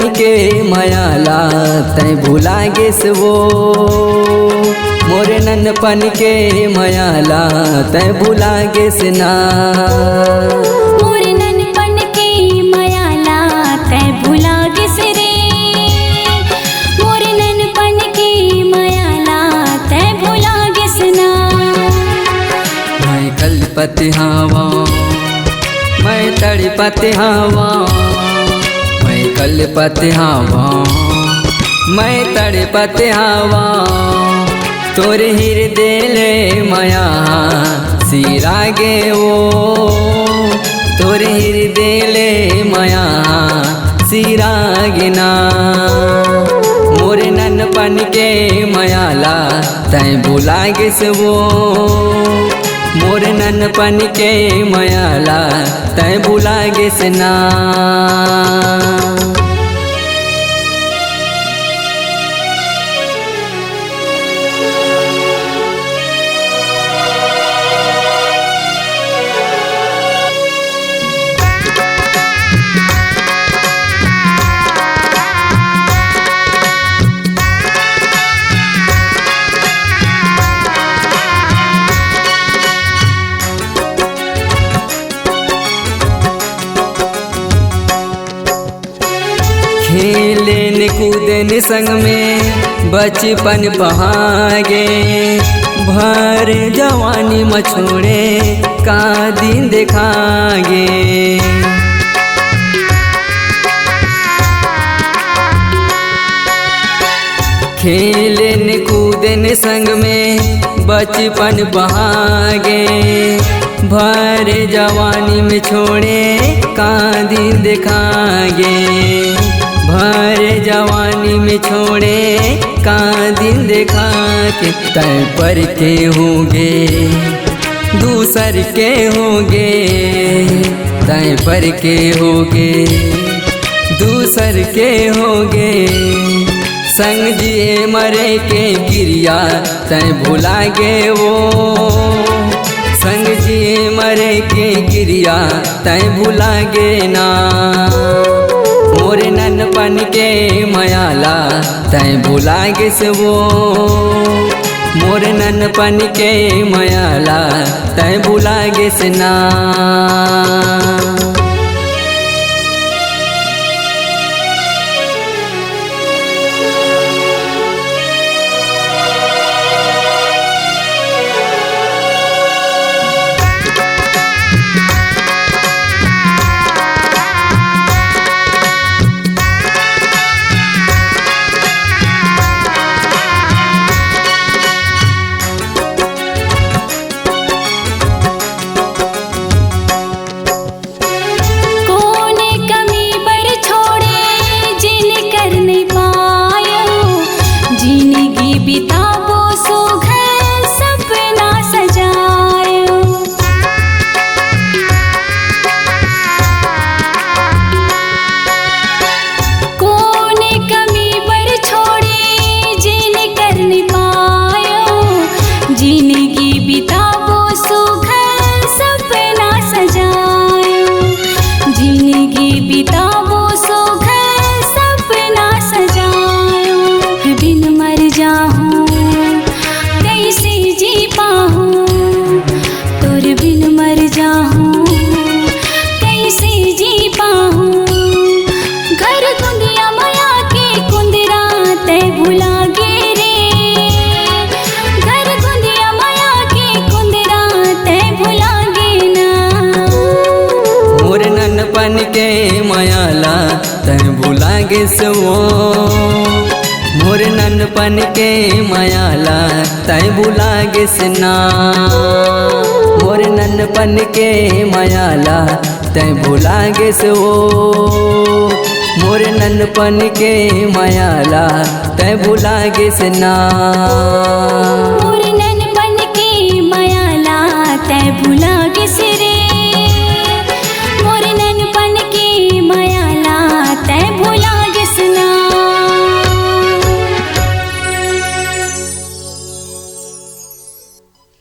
के मायाला तै भुला गेस वो, मोरे नन्हपन के मायाला तै भुला गेस ना। मोरे नन्हपन के मायाला तै भुला गेस रे, मोरे नन्हपन के मायाला तै भुला गेस ना। मैं कल्पत हवा मैं तड़पत हवा, मैं कल्पत हवा मैं तड़पत हवा, तोरे हृदय ले माया सिरागे वो, तोरे हृदय ले माया सिरागे ना। मोरे नन्हपन के मायाला तै भुला गेस वो, मोरे नन्हपन के मायाला तै भुला गेस ना। खेलेन कूदेन संग में बचपन बहागे, भर जवानी मछोड़े का दिन देखागे। खेलेन कूदेन संग में बचपन बहागे, भर जवानी में छोड़े का दिन देखागे। भर जवानी में छोड़े का दिन देखा के, तय पर के होंगे दूसर के होंगे, तय पर के होंगे दूसर के होंगे। संग जिए मरे के क्रिया तय भुला गे वो, संग जिए मरे के क्रिया तय भुला गे ना। मोरे नन्हपन के मायाला तै भुला गेस वो, मोरे नन्हपन के मायाला तै भुला गेस ना। नन्हपन के मायाला तै भुला गेस वो, मोरे नन्हपन के मायाला तै भुला गेस ना। मोरे नन्हपन के मायाला तै भुला गेस वो, मोरे नन्हपन के मायाला तै भुला गेस ना।